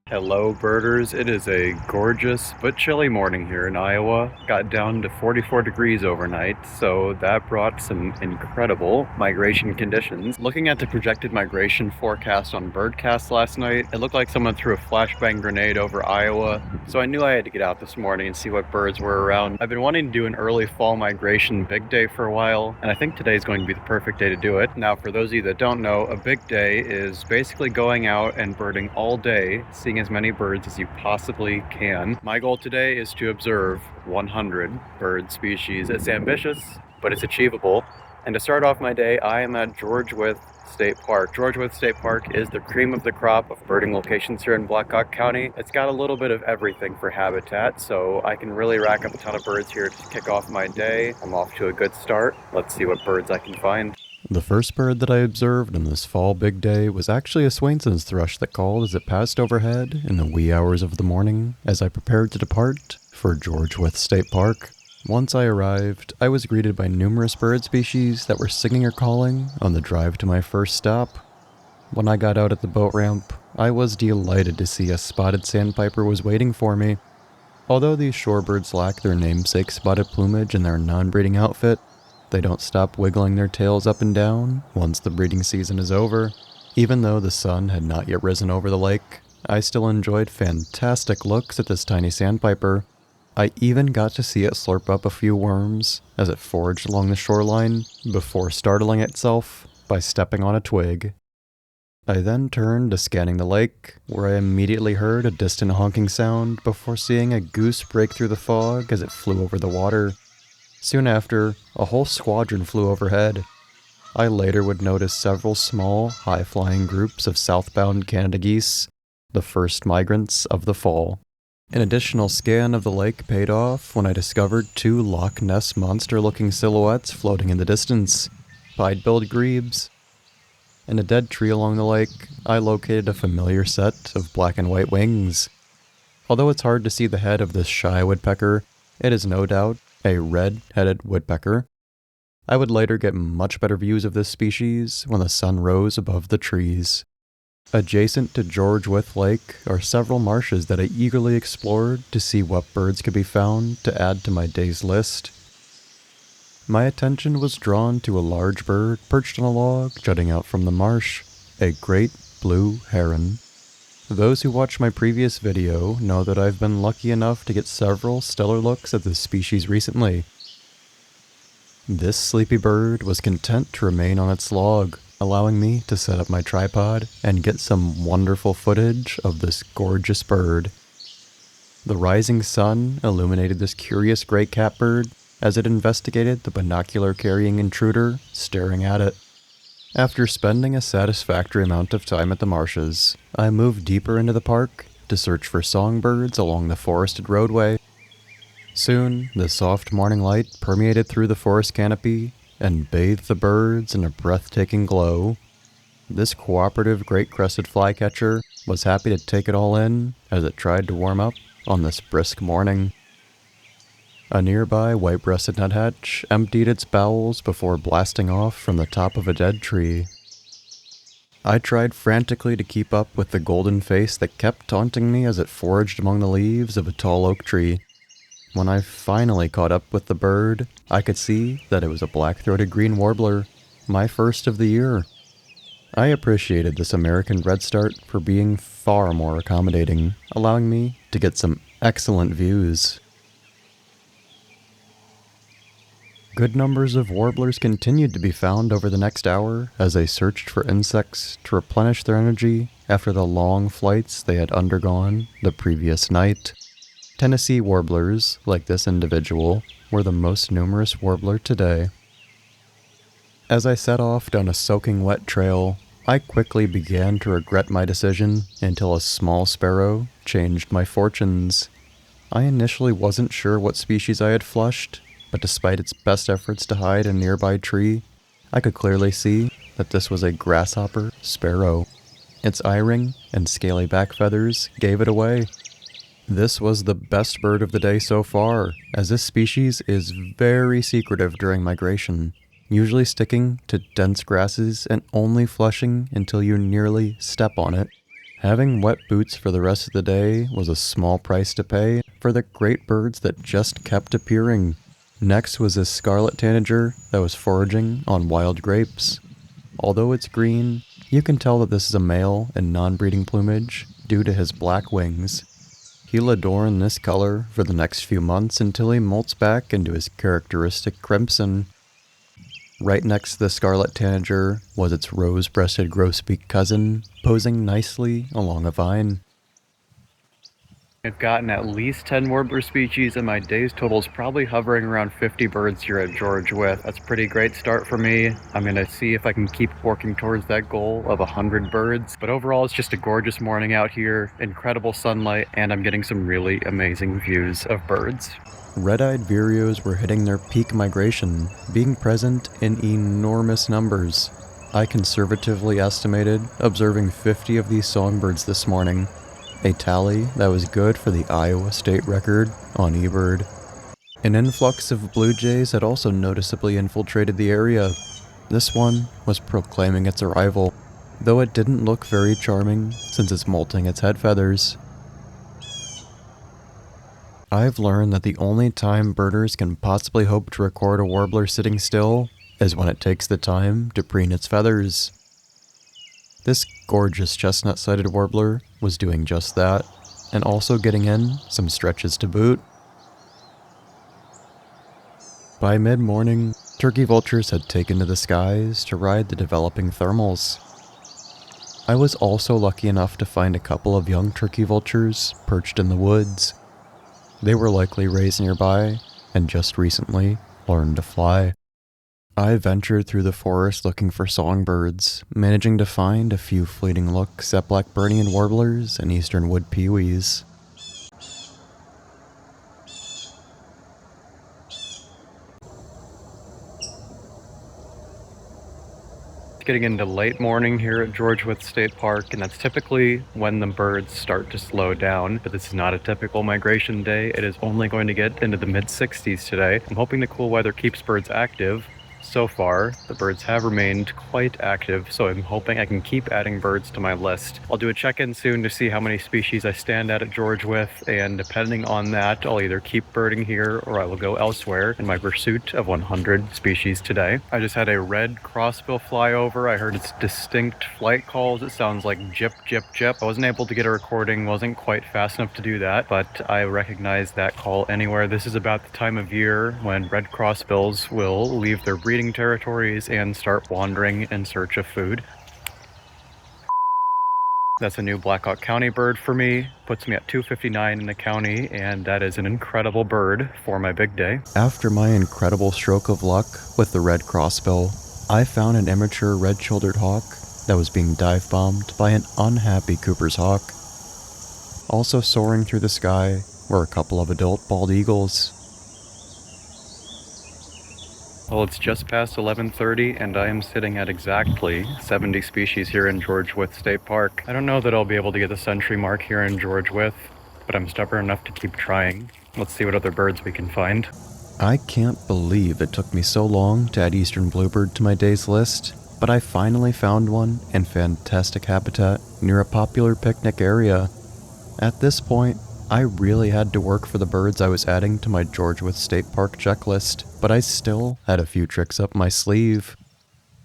Hello birders, it is a gorgeous but chilly morning here in Iowa. Got down to 44 degrees overnight, so that brought some incredible migration conditions. Looking at the projected migration forecast on Birdcast last night, it looked like someone threw a flashbang grenade over Iowa, so I knew I had to get out this morning and see what birds were around. I've been wanting to do an early fall migration big day for a while, and I think today is going to be the perfect day to do it. Now, for those of you that don't know, a big day is basically going out and birding all day, seeing as many birds as you possibly can. My goal today is to observe 100 bird species. It's ambitious, but it's achievable. And to start off my day, I am at George Wythe State Park. George Wythe State Park is the cream of the crop of birding locations here in Black Hawk County. It's got a little bit of everything for habitat, so I can really rack up a ton of birds here to kick off my day. I'm off to a good start. Let's see what birds I can find. The first bird that I observed on this fall big day was actually a Swainson's thrush that called as it passed overhead in the wee hours of the morning as I prepared to depart for George Wythe State Park. Once I arrived, I was greeted by numerous bird species that were singing or calling on the drive to my first stop. When I got out at the boat ramp, I was delighted to see a spotted sandpiper was waiting for me. Although these shorebirds lack their namesake spotted plumage in their non-breeding outfit, they don't stop wiggling their tails up and down once the breeding season is over. Even though the sun had not yet risen over the lake, I still enjoyed fantastic looks at this tiny sandpiper. I even got to see it slurp up a few worms as it foraged along the shoreline before startling itself by stepping on a twig. I then turned to scanning the lake, where I immediately heard a distant honking sound before seeing a goose break through the fog as it flew over the water. Soon after, a whole squadron flew overhead. I later would notice several small, high-flying groups of southbound Canada geese, the first migrants of the fall. An additional scan of the lake paid off when I discovered two Loch Ness monster-looking silhouettes floating in the distance, pied-billed grebes. In a dead tree along the lake, I located a familiar set of black and white wings. Although it's hard to see the head of this shy woodpecker, it is no doubt a red-headed woodpecker. I would later get much better views of this species when the sun rose above the trees. Adjacent to George Wythe Lake are several marshes that I eagerly explored to see what birds could be found to add to my day's list. My attention was drawn to a large bird perched on a log jutting out from the marsh, a great blue heron. Those who watched my previous video know that I've been lucky enough to get several stellar looks at this species recently. This sleepy bird was content to remain on its log, allowing me to set up my tripod and get some wonderful footage of this gorgeous bird. The rising sun illuminated this curious gray catbird as it investigated the binocular-carrying intruder staring at it. After spending a satisfactory amount of time at the marshes, I moved deeper into the park to search for songbirds along the forested roadway. Soon, the soft morning light permeated through the forest canopy and bathed the birds in a breathtaking glow. This cooperative great-crested flycatcher was happy to take it all in as it tried to warm up on this brisk morning. A nearby white-breasted nuthatch emptied its bowels before blasting off from the top of a dead tree. I tried frantically to keep up with the golden face that kept taunting me as it foraged among the leaves of a tall oak tree. When I finally caught up with the bird, I could see that it was a black-throated green warbler, my first of the year. I appreciated this American redstart for being far more accommodating, allowing me to get some excellent views. Good numbers of warblers continued to be found over the next hour as they searched for insects to replenish their energy after the long flights they had undergone the previous night. Tennessee warblers, like this individual, were the most numerous warbler today. As I set off down a soaking wet trail, I quickly began to regret my decision until a small sparrow changed my fortunes. I initially wasn't sure what species I had flushed, but despite its best efforts to hide in a nearby tree, I could clearly see that this was a grasshopper sparrow. Its eye-ring and scaly back feathers gave it away. This was the best bird of the day so far, as this species is very secretive during migration. usually sticking to dense grasses and only flushing until you nearly step on it. Having wet boots for the rest of the day was a small price to pay for the great birds that just kept appearing. Next was this scarlet tanager that was foraging on wild grapes. Although it's green, you can tell that this is a male in non-breeding plumage due to his black wings. He'll adorn this color for the next few months until he molts back into his characteristic crimson. Right next to the scarlet tanager was its rose-breasted grosbeak cousin, posing nicely along a vine. I've gotten at least 10 warbler species, and my days total is probably hovering around 50 birds here at George With. That's a pretty great start for me. I'm going to see if I can keep working towards that goal of 100 birds. But overall, it's just a gorgeous morning out here, incredible sunlight, and I'm getting some really amazing views of birds. Red-eyed vireos were hitting their peak migration, being present in enormous numbers. I conservatively estimated observing 50 of these songbirds this morning, a tally that was good for the Iowa state record on eBird. An influx of blue jays had also noticeably infiltrated the area. This one was proclaiming its arrival, though it didn't look very charming since it's molting its head feathers. I've learned that the only time birders can possibly hope to record a warbler sitting still is when it takes the time to preen its feathers. This gorgeous chestnut-sided warbler was doing just that, and also getting in some stretches to boot. By mid-morning, turkey vultures had taken to the skies to ride the developing thermals. I was also lucky enough to find a couple of young turkey vultures perched in the woods. They were likely raised nearby and just recently learned to fly. I ventured through the forest looking for songbirds, managing to find a few fleeting looks at Blackburnian warblers and eastern wood pewees. It's getting into late morning here at George With State Park, and that's typically when the birds start to slow down, but this is not a typical migration day. It is only going to get into the mid-60s today. I'm hoping the cool weather keeps birds active. So far, the birds have remained quite active, so I'm hoping I can keep adding birds to my list. I'll do a check-in soon to see how many species I stand at George With, and depending on that, I'll either keep birding here or I will go elsewhere in my pursuit of 100 species today. I just had a red crossbill fly over. I heard its distinct flight calls. It sounds like jip, jip, jip. I wasn't able to get a recording, wasn't quite fast enough to do that, but I recognize that call anywhere. This is about the time of year when red crossbills will leave their breeding territories and start wandering in search of food. That's a new Blackhawk County bird for me. Puts me at 259 in the county, and that is an incredible bird for my big day. After my incredible stroke of luck with the red crossbill, I found an immature red-shouldered hawk that was being dive-bombed by an unhappy Cooper's hawk. Also soaring through the sky were a couple of adult bald eagles. Well, it's just past 11:30, and I am sitting at exactly 70 species here in George With State Park. I don't know that I'll be able to get the century mark here in George With, but I'm stubborn enough to keep trying. Let's see what other birds we can find. I can't believe it took me so long to add eastern bluebird to my days list, but I finally found one in fantastic habitat near a popular picnic area. At this point, I really had to work for the birds I was adding to my George With State Park checklist, but I still had a few tricks up my sleeve.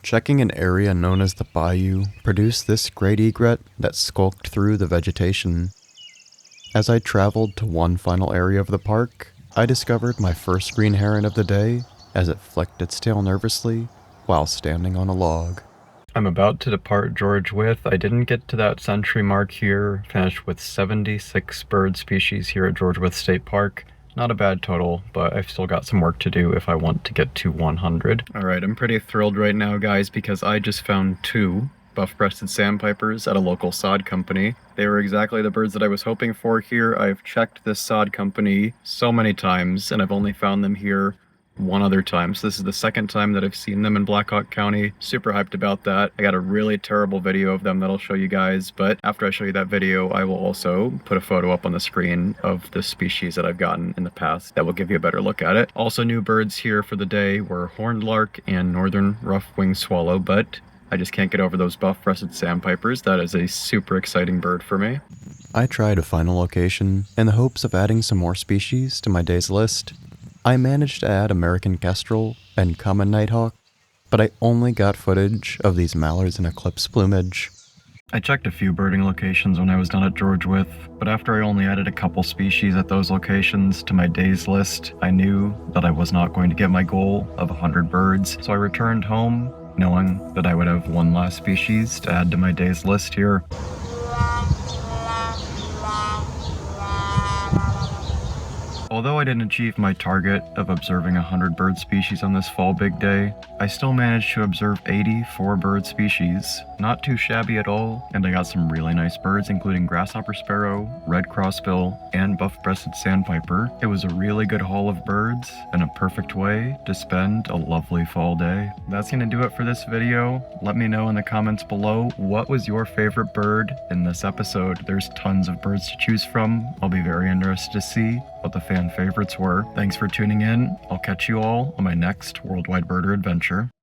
Checking an area known as the Bayou produced this great egret that skulked through the vegetation. As I traveled to one final area of the park, I discovered my first green heron of the day as it flicked its tail nervously while standing on a log. I'm about to depart George With. I didn't get to that century mark here, finished with 76 bird species here at George With State Park. Not a bad total, but I've still got some work to do if I want to get to 100. Alright, I'm pretty thrilled right now, guys, because I just found 2 buff-breasted sandpipers at a local sod company. They were exactly the birds that I was hoping for here. I've checked this sod company so many times, and I've only found them here one other time. So this is the second time that I've seen them in Black Hawk County. Super hyped about that. I got a really terrible video of them that I'll show you guys, but after I show you that video, I will also put a photo up on the screen of the species that I've gotten in the past that will give you a better look at it. Also, new birds here for the day were horned lark and northern rough-winged swallow, but I just can't get over those buff-breasted sandpipers. That is a super exciting bird for me. I tried to find a location in the hopes of adding some more species to my day's list. I managed to add American kestrel and common nighthawk, but I only got footage of these mallards in eclipse plumage. I checked a few birding locations when I was done at George Wythe, but after I only added a couple species at those locations to my days list, I knew that I was not going to get my goal of 100 birds, so I returned home knowing that I would have one last species to add to my days list here. Although I didn't achieve my target of observing 100 bird species on this fall big day, I still managed to observe 84 bird species. Not too shabby at all, and I got some really nice birds including grasshopper sparrow, red crossbill, and buff-breasted sandpiper. It was a really good haul of birds and a perfect way to spend a lovely fall day. That's gonna do it for this video. Let me know in the comments below what was your favorite bird in this episode. There's tons of birds to choose from. I'll be very interested to see what the fan favorites were. Thanks for tuning in. I'll catch you all on my next Worldwide Birder adventure.